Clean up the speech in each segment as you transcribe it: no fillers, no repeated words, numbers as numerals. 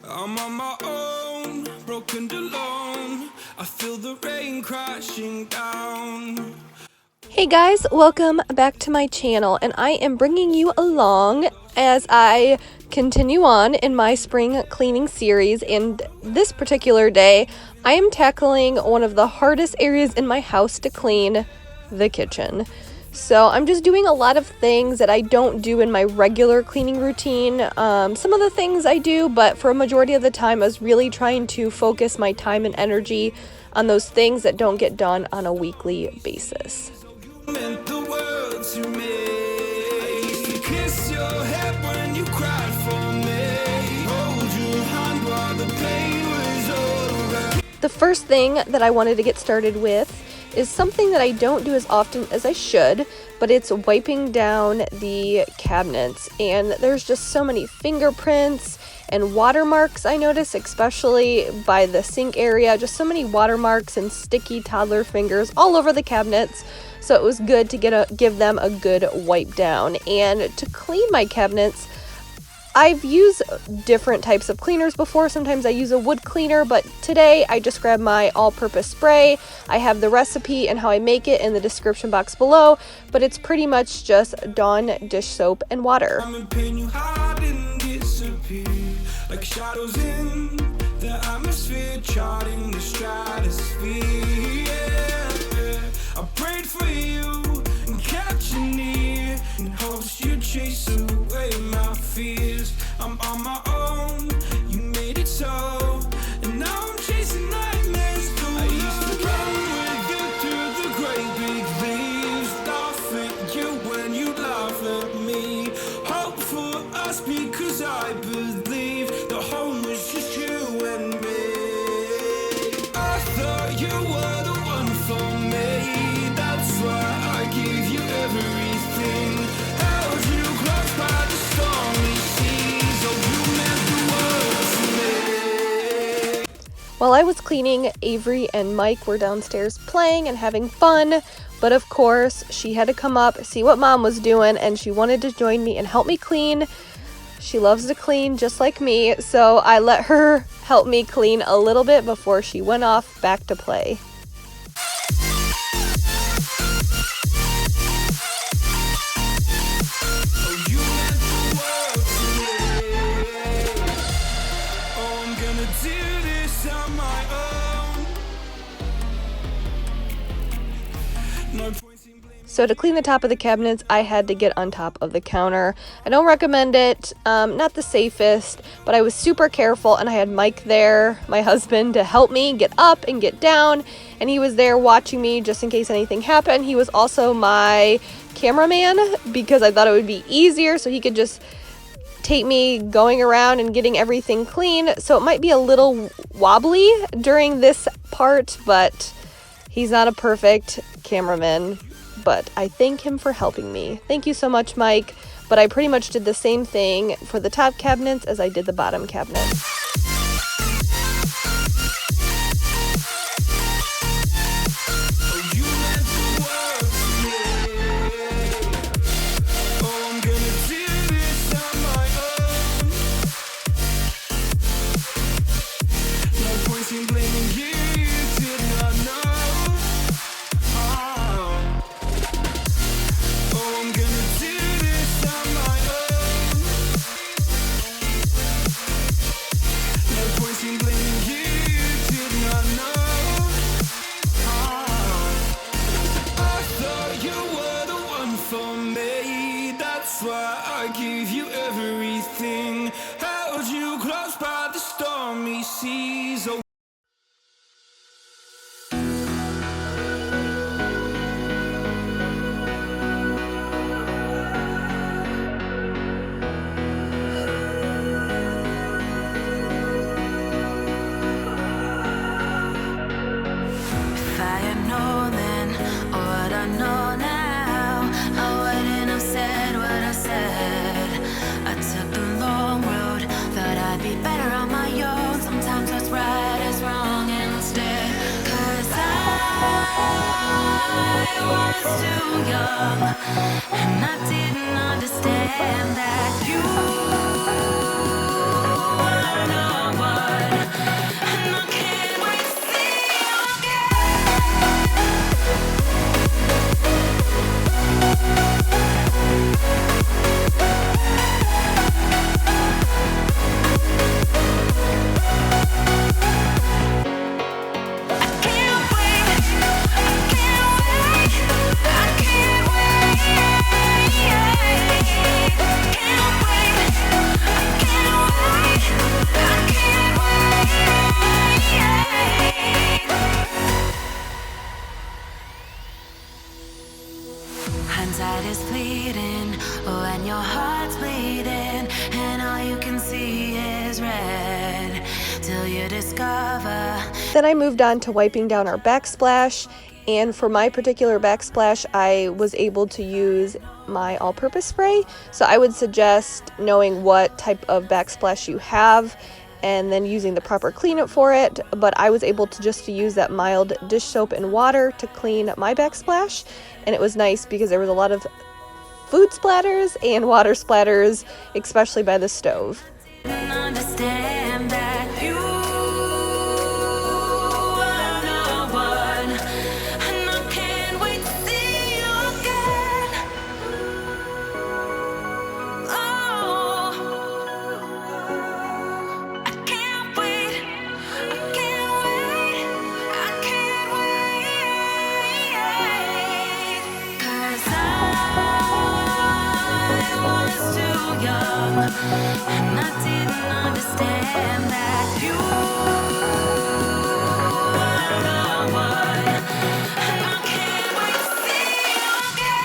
I'm on my own, broken alone. I feel the rain crashing down. Hey guys, welcome back to my channel, and I am bringing you along as I continue on in my spring cleaning series. And this particular day, I am tackling one of the hardest areas in my house to clean, the kitchen. So I'm just doing a lot of things that I don't do in my regular cleaning routine. Some of the things I do, but for a majority of the time, I was really trying to focus my time and energy on those things that don't get done on a weekly basis. Meant the world to me. I used to kiss your head when you cried for me. Hold your hand while the pain was over. The first thing that I wanted to get started with is something that I don't do as often as I should, but it's wiping down the cabinets. And there's just so many fingerprints and watermarks I notice, especially by the sink area. Just so many watermarks and sticky toddler fingers all over the cabinets. So it was good to give them a good wipe down. And to clean my cabinets, I've used different types of cleaners before. Sometimes I use a wood cleaner, but today I just grabbed my all-purpose spray. I have the recipe and how I make it in the description box below, but it's pretty much just Dawn dish soap and water. I'm in pain, you hide and disappear like shadows in the atmosphere, charting the stratosphere. Yeah. I prayed for you and kept you near in hopes you'd chase away my fears. I'm on my own, you made it so, and now I'm chasing nightmares through. I used to run with you through the great big leaves, laugh at you when you laugh at me. Hope for us because I believe the home was just you and me. I thought you were the one for me, that's why I gave you everything. Held you close by the stormy seas, oh you meant the world to me. While I was cleaning, Avery and Mike were downstairs playing and having fun, but of course she had to come up, see what Mom was doing, and she wanted to join me and help me clean. She loves to clean just like me, so I let her help me clean a little bit before she went off back to play. Oh, you meant the world to me. Oh, I'm gonna do this on my own. No point in blaming. So to clean the top of the cabinets, I had to get on top of the counter. I don't recommend it, not the safest, but I was super careful, and I had Mike there, my husband, to help me get up and get down, and he was there watching me just in case anything happened. He was also my cameraman because I thought it would be easier so he could just take me going around and getting everything clean. So it might be a little wobbly during this part, but he's not a perfect cameraman. But I thank him for helping me. Thank you so much, Mike. But I pretty much did the same thing for the top cabinets as I did the bottom cabinets. Oh, you meant the world to me. Oh, I'm gonna do this on my own. No point in blaming you, you did not know. Oh, I'm gonna do this on my own. No point in blaming you, you did not know. I thought you were the one for me, that's why I gave you everything. Held you close by the stormy seas. Oh, if I had known then what I know now, I wouldn't have said what I said. I took the long road, thought I'd be better on my own. Sometimes what's right is wrong instead. 'Cause I was too young light is fleeting when your heart's bleeding and all you can see is red till you discover. Then I moved on to wiping down our backsplash, and for my particular backsplash I was able to use my all-purpose spray. So I would suggest knowing what type of backsplash you have and then using the proper cleanup for it, but I was able to just use that mild dish soap and water to clean my backsplash, and it was nice because there was a lot of food splatters and water splatters, especially by the stove. Understand that you are the one, and I can't wait to see you again. Oh, I can't wait, I can't wait, I can't wait, 'cause I was too young, and I didn't understand that you are the one, and I can't wait to see you again.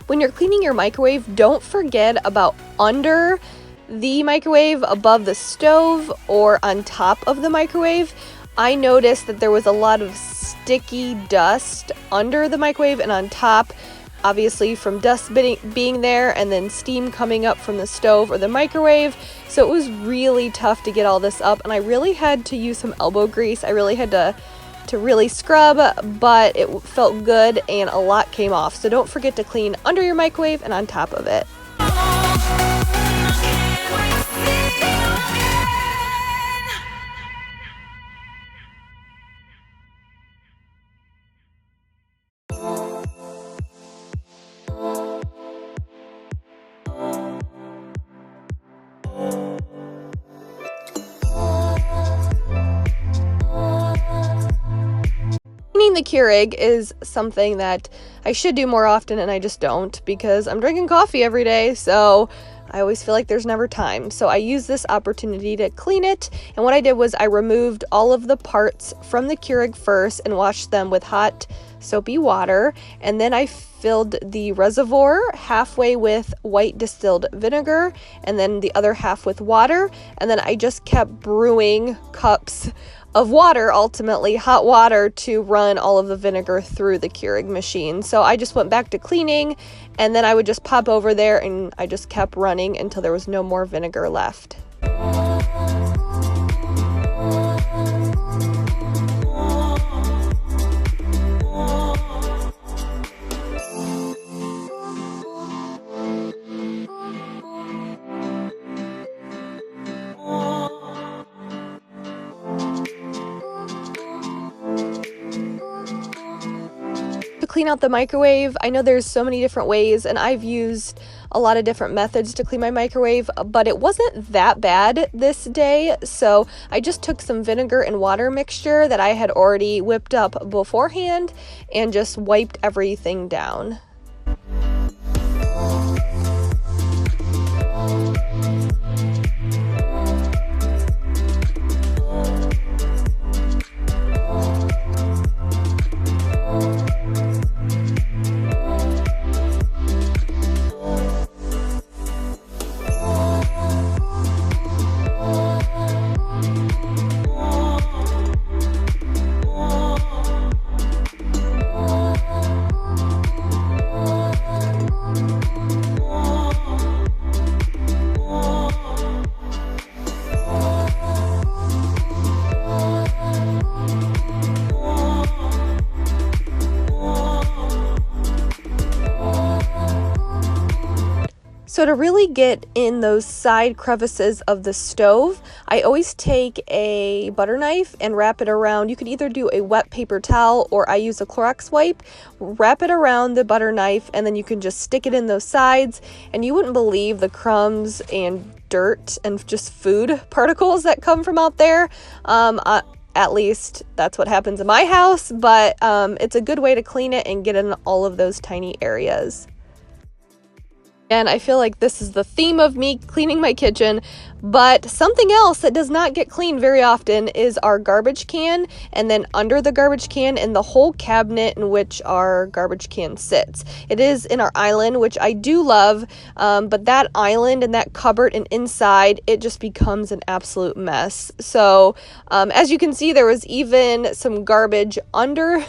When you're cleaning your microwave, don't forget about under the microwave, above the stove, or on top of the microwave. I noticed that there was a lot of sticky dust under the microwave and on top, obviously from dust being there and then steam coming up from the stove or the microwave. So it was really tough to get all this up, and I really had to use some elbow grease. I really had to really scrub, but it felt good and a lot came off. So don't forget to clean under your microwave and on top of it. Cleaning the Keurig is something that I should do more often, and I just don't because I'm drinking coffee every day, so I always feel like there's never time. So I use this opportunity to clean it, and what I did was I removed all of the parts from the Keurig first and washed them with hot soapy water, and then I filled the reservoir halfway with white distilled vinegar and then the other half with water, and then I just kept brewing cups of water, ultimately hot water, to run all of the vinegar through the Keurig machine. So I just went back to cleaning, and then I would just pop over there and I just kept running until there was no more vinegar left. Clean out the microwave, I know there's so many different ways, and I've used a lot of different methods to clean my microwave, but it wasn't that bad this day. So I just took some vinegar and water mixture that I had already whipped up beforehand and just wiped everything down. So to really get in those side crevices of the stove, I always take a butter knife and wrap it around. You could either do a wet paper towel or I use a Clorox wipe. Wrap it around the butter knife and then you can just stick it in those sides, and you wouldn't believe the crumbs and dirt and just food particles that come from out there. At least that's what happens in my house, but it's a good way to clean it and get in all of those tiny areas. And I feel like this is the theme of me cleaning my kitchen, but something else that does not get cleaned very often is our garbage can, and then under the garbage can and the whole cabinet in which our garbage can sits. It is in our island, which I do love, but that island and that cupboard and inside, it just becomes an absolute mess. So as you can see, there was even some garbage under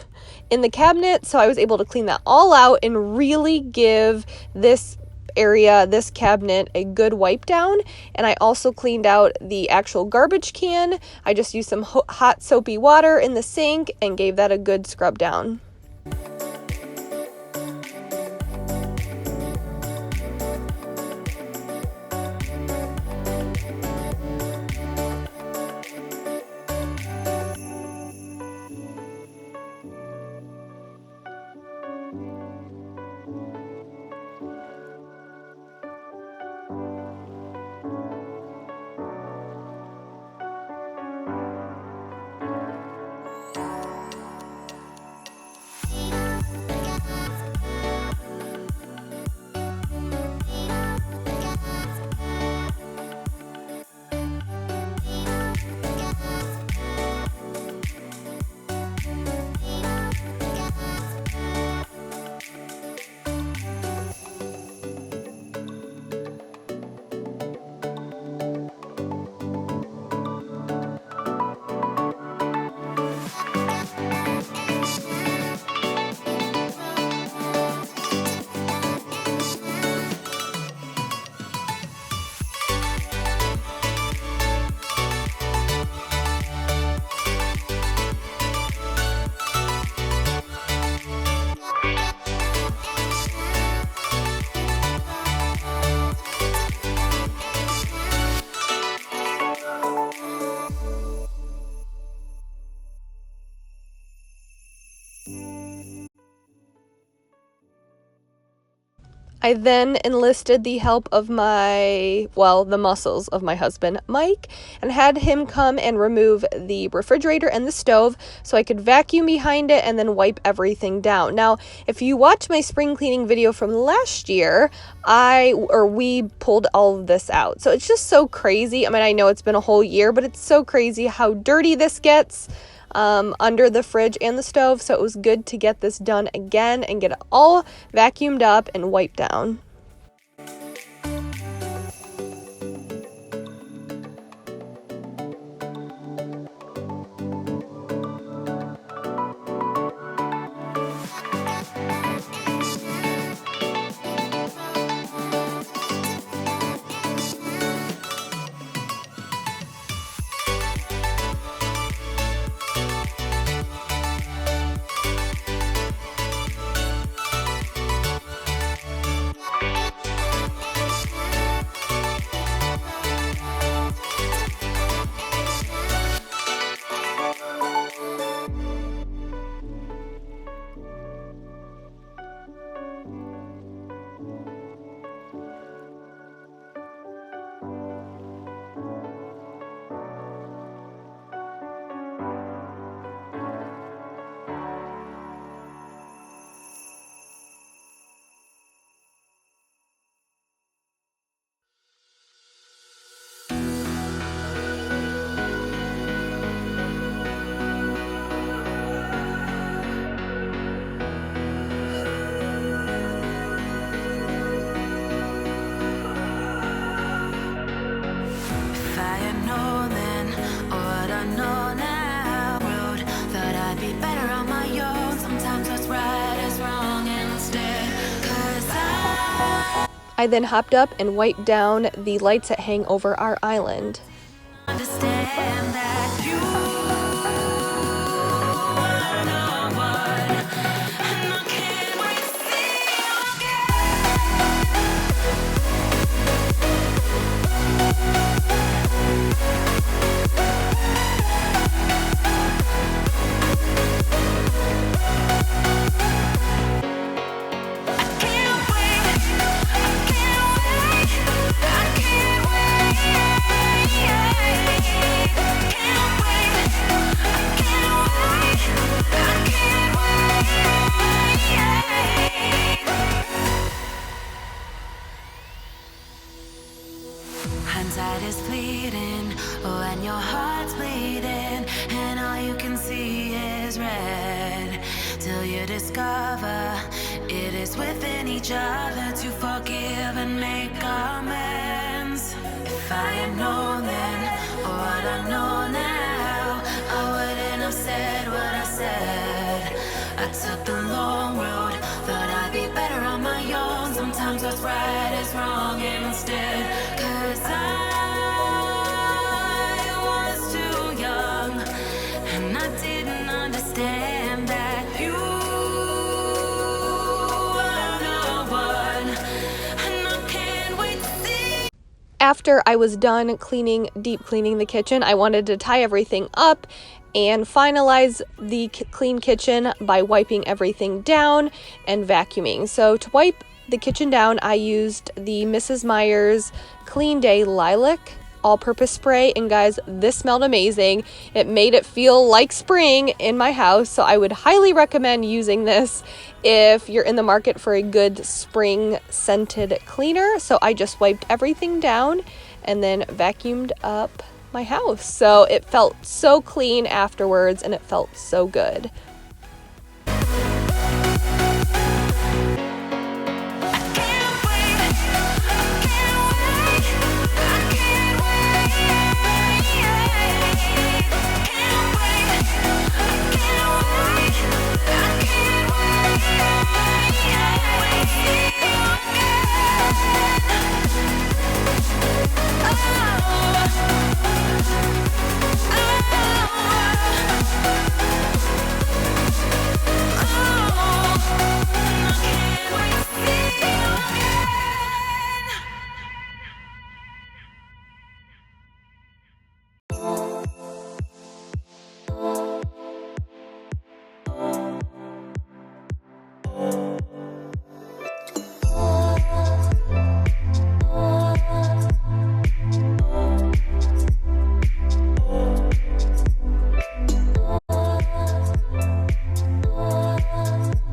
in the cabinet, so I was able to clean that all out and really give this area, this cabinet, a good wipe down. And I also cleaned out the actual garbage can. I just used some hot soapy water in the sink and gave that a good scrub down. I then enlisted the help of the muscles of my husband, Mike, and had him come and remove the refrigerator and the stove so I could vacuum behind it and then wipe everything down. Now, if you watch my spring cleaning video from last year, we pulled all of this out. So it's just so crazy. I mean, I know it's been a whole year, but it's so crazy how dirty this gets. Under the fridge and the stove, so it was good to get this done again and get it all vacuumed up and wiped down. I then hopped up and wiped down the lights that hang over our island. Understand that you are not one, and I can't wait to see you can't wait. you discover it is within each other to forgive and make amends. If I had known then what I know now, I wouldn't have said what I said. I took the long road, thought I'd be better on my own. Sometimes what's right is wrong instead, 'cause I was too young and I didn't understand that you are the one, and I can't wait to see. After I was done deep cleaning the kitchen, I wanted to tie everything up and finalize the clean kitchen by wiping everything down and vacuuming. So to wipe the kitchen down, I used the Mrs. Meyer's Clean Day Lilac all-purpose spray, and guys, this smelled amazing. It made it feel like spring in my house, so I would highly recommend using this if you're in the market for a good spring scented cleaner. So I just wiped everything down and then vacuumed up my house. So it felt so clean afterwards and it felt so good.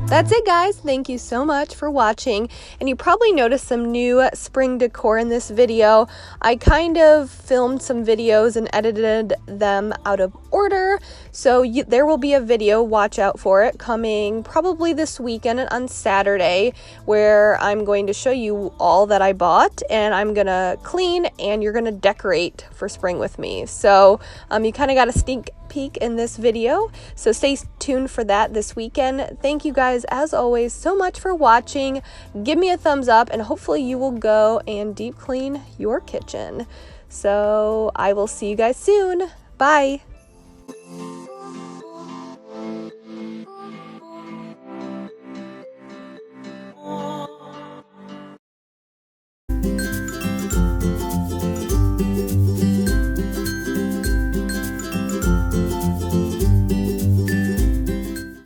That's it, guys. Thank you so much for watching. And you probably noticed some new spring decor in this video. I kind of filmed some videos and edited them out of order. So there will be a video, watch out for it, coming probably this weekend on Saturday, where I'm going to show you all that I bought, and I'm going to clean and you're going to decorate for spring with me. So you kind of got a sneak peek in this video, so stay tuned for that this weekend. Thank you guys as always so much for watching. Give me a thumbs up and hopefully you will go and deep clean your kitchen. So I will see you guys soon. Bye.